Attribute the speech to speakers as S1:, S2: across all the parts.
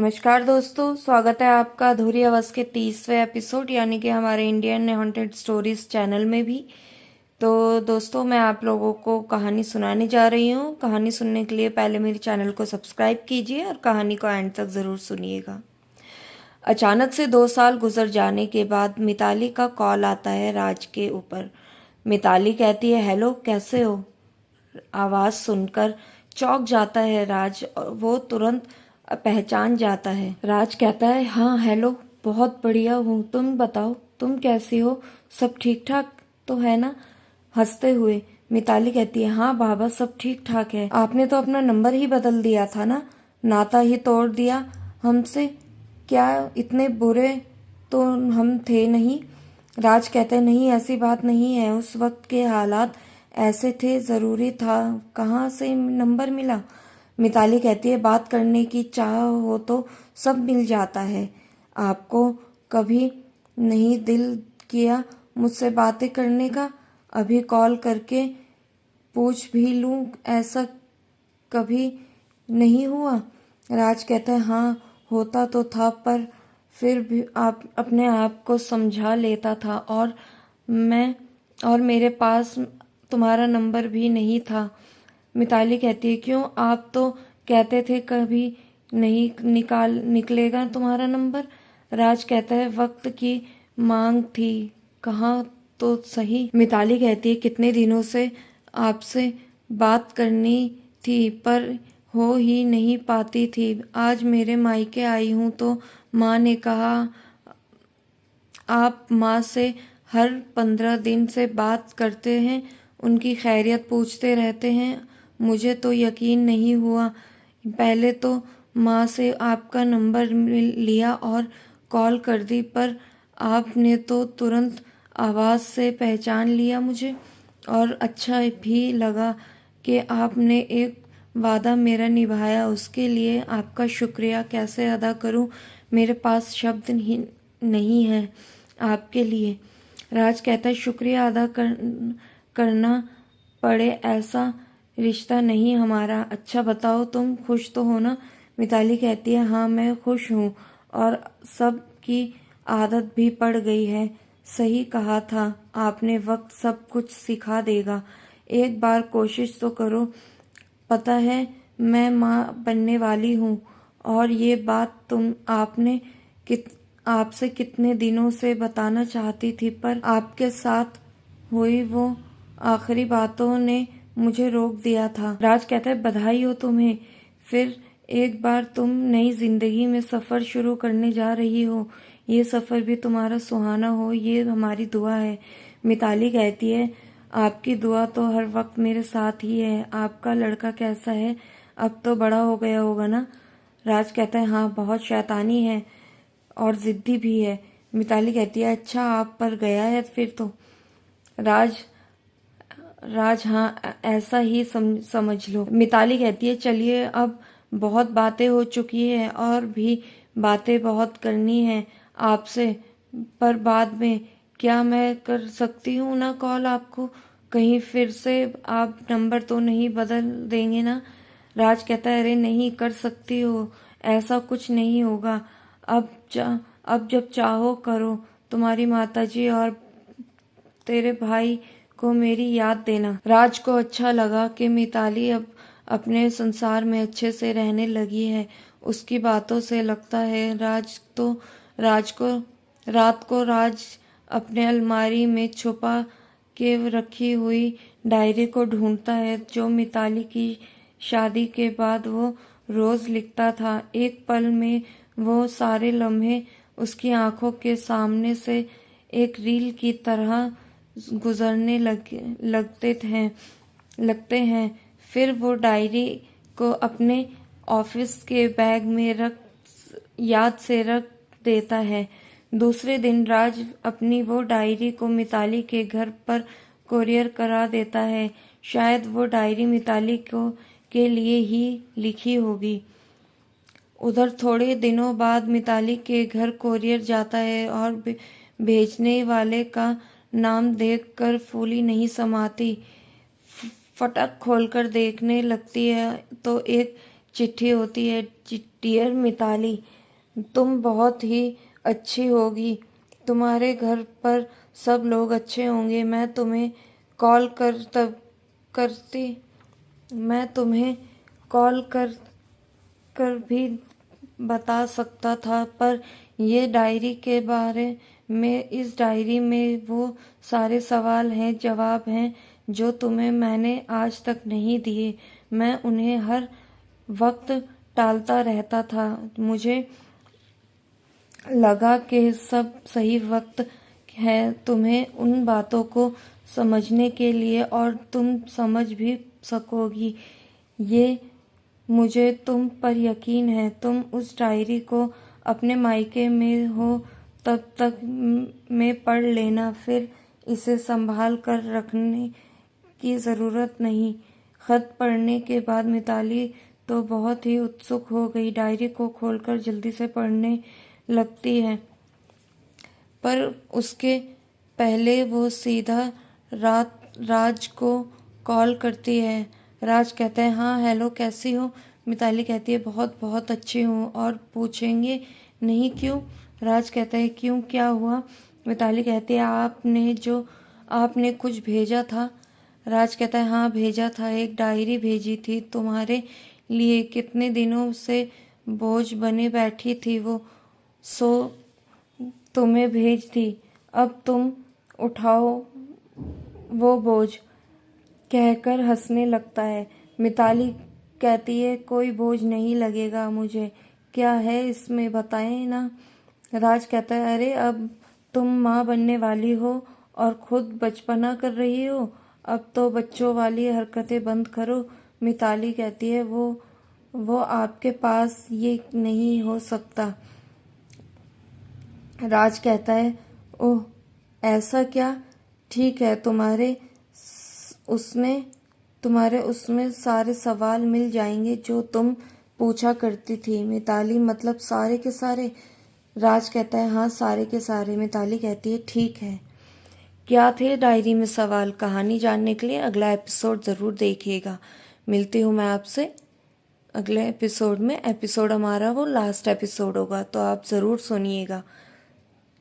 S1: नमस्कार दोस्तों, स्वागत है आपका अधूरी आवाज़ के 30वें एपिसोड यानी कि हमारे इंडियन हॉन्टेड स्टोरीज चैनल में भी। तो दोस्तों, मैं आप लोगों को कहानी सुनाने जा रही हूँ। कहानी सुनने के लिए पहले मेरे चैनल को सब्सक्राइब कीजिए और कहानी को एंड तक ज़रूर सुनिएगा। अचानक से 2 साल गुजर जाने के बाद मिताली का कॉल आता है राज के ऊपर। मिताली कहती है, हेलो, कैसे हो? आवाज़ सुनकर चौंक जाता है राज और वो तुरंत पहचान जाता है। राज कहता है, हाँ हेलो, बहुत बढ़िया हूँ, तुम बताओ, तुम कैसी हो? सब ठीक ठाक तो है ना? हंसते हुए मिताली कहती है, हाँ बाबा, सब ठीक ठाक है। आपने तो अपना नंबर ही बदल दिया था ना, नाता ही तोड़ दिया हमसे। क्या इतने बुरे तो हम थे नहीं। राज कहते हैं, नहीं ऐसी बात नहीं है, उस वक्त के हालात ऐसे थे, ज़रूरी था, कहाँ से नंबर मिला? मिताली कहती है, बात करने की चाह हो तो सब मिल जाता है। आपको कभी नहीं दिल किया मुझसे बातें करने का? अभी कॉल करके पूछ भी लूं, ऐसा कभी नहीं हुआ? राज कहता है, हाँ होता तो था, पर फिर भी आप अपने आप को समझा लेता था और मेरे पास तुम्हारा नंबर भी नहीं था। मिताली कहती है, क्यों? आप तो कहते थे कभी नहीं निकलेगा तुम्हारा नंबर। राज कहता है, वक्त की मांग थी, कहाँ तो सही। मिताली कहती है, कितने दिनों से आपसे बात करनी थी पर हो ही नहीं पाती थी। आज मेरे मायके आई हूँ तो माँ ने कहा आप माँ से हर 15 दिन से बात करते हैं, उनकी खैरियत पूछते रहते हैं। मुझे तो यकीन नहीं हुआ। पहले तो माँ से आपका नंबर लिया और कॉल कर दी, पर आपने तो तुरंत आवाज़ से पहचान लिया मुझे, और अच्छा भी लगा कि आपने एक वादा मेरा निभाया। उसके लिए आपका शुक्रिया कैसे अदा करूं, मेरे पास शब्द नहीं है आपके लिए। राज कहता है, शुक्रिया अदा करना पड़े ऐसा रिश्ता नहीं हमारा। अच्छा बताओ, तुम खुश तो हो ना? मिताली कहती है, हाँ मैं खुश हूँ, और सब की आदत भी पड़ गई है। सही कहा था आपने, वक्त सब कुछ सिखा देगा। एक बार कोशिश तो करो। पता है मैं माँ बनने वाली हूँ, और ये बात आपसे कितने दिनों से बताना चाहती थी, पर आपके साथ हुई वो आखिरी बातों ने मुझे रोक दिया था। राज कहता है, बधाई हो तुम्हें, फिर एक बार तुम नई जिंदगी में सफर शुरू करने जा रही हो। ये सफर भी तुम्हारा सुहाना हो, ये हमारी दुआ है। मिताली कहती है, आपकी दुआ तो हर वक्त मेरे साथ ही है। आपका लड़का कैसा है? अब तो बड़ा हो गया होगा ना? राज कहता है, हाँ बहुत शैतानी है और जिद्दी भी है। मिताली कहती है, अच्छा आप पर गया है फिर तो। राज राज हाँ ऐसा ही समझ लो। मिताली कहती है, चलिए अब बहुत बातें हो चुकी है और भी बातें बहुत करनी है आपसे, पर बाद में। क्या मैं कर सकती हूँ ना कॉल आपको? कहीं फिर से आप नंबर तो नहीं बदल देंगे ना? राज कहता है, अरे नहीं, कर सकती हो, ऐसा कुछ नहीं होगा। अब जब चाहो करो। तुम्हारी माताजी और तेरे भाई को मेरी याद देना। राज को अच्छा लगा कि मिताली अब अपने संसार में अच्छे से रहने लगी है। उसकी बातों से लगता है रात को राज अपने अलमारी में छुपा के रखी हुई डायरी को ढूंढता है, जो मिताली की शादी के बाद वो रोज लिखता था। एक पल में वो सारे लम्हे उसकी आंखों के सामने से एक रील की तरह गुजरने लगते हैं। फिर वो डायरी को अपने ऑफिस के बैग में याद से रख देता है। दूसरे दिन राज अपनी वो डायरी को मिताली के घर पर कोरियर करा देता है। शायद वो डायरी मिताली को के लिए ही लिखी होगी। उधर थोड़े दिनों बाद मिताली के घर कोरियर जाता है और भेजने वाले का नाम देखकर फूली नहीं समाती। फटक खोलकर देखने लगती है तो एक चिट्ठी होती है। डियर मिताली, तुम बहुत ही अच्छी होगी, तुम्हारे घर पर सब लोग अच्छे होंगे। कॉल कर तब करती मैं तुम्हें कॉल कर भी बता सकता था, पर ये डायरी के बारे में, इस डायरी में वो सारे सवाल हैं, जवाब हैं जो तुम्हें मैंने आज तक नहीं दिए। मैं उन्हें हर वक्त टालता रहता था। मुझे लगा कि सब सही वक्त है तुम्हें उन बातों को समझने के लिए, और तुम समझ भी सकोगी। ये मुझे तुम पर यकीन है। तुम उस डायरी को अपने मायके में हो तब तक में पढ़ लेना, फिर इसे संभाल कर रखने की ज़रूरत नहीं। खत पढ़ने के बाद मिताली तो बहुत ही उत्सुक हो गई, डायरी को खोलकर जल्दी से पढ़ने लगती है। पर उसके पहले वो सीधा राज को कॉल करती है। राज कहता है, हाँ हेलो, कैसी हो? मिताली कहती है, बहुत बहुत अच्छी हूँ। और पूछेंगे नहीं क्यों? राज कहता है, क्यों, क्या हुआ? मिताली कहती है, आपने कुछ भेजा था। राज कहता है, हाँ भेजा था, एक डायरी भेजी थी तुम्हारे लिए। कितने दिनों से बोझ बने बैठी थी वो, सो तुम्हें भेज दी। अब तुम उठाओ वो बोझ, कहकर हंसने लगता है। मिताली कहती है, कोई बोझ नहीं लगेगा मुझे। क्या है इसमें, बताएं ना। राज कहता है, अरे अब तुम माँ बनने वाली हो और खुद बचपना कर रही हो, अब तो बच्चों वाली हरकतें बंद करो। मिताली कहती है, वो आपके पास ये नहीं हो सकता। राज कहता है, ओह ऐसा क्या? ठीक है, तुम्हारे उसमें सारे सवाल मिल जाएंगे जो तुम पूछा करती थी। मिताली, मतलब सारे के सारे? राज कहता है, हाँ सारे के सारे। मिताली कहती है, ठीक है। क्या थे डायरी में सवाल? कहानी जानने के लिए अगला एपिसोड ज़रूर देखिएगा। मिलती हूँ मैं आपसे अगले एपिसोड में। एपिसोड हमारा वो लास्ट एपिसोड होगा, तो आप ज़रूर सुनिएगा।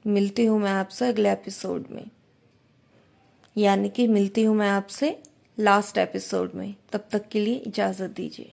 S1: मिलती हूँ मैं आपसे अगले एपिसोड में, यानी कि मिलती हूँ मैं आपसे लास्ट एपिसोड में। तब तक के लिए इजाज़त दीजिए।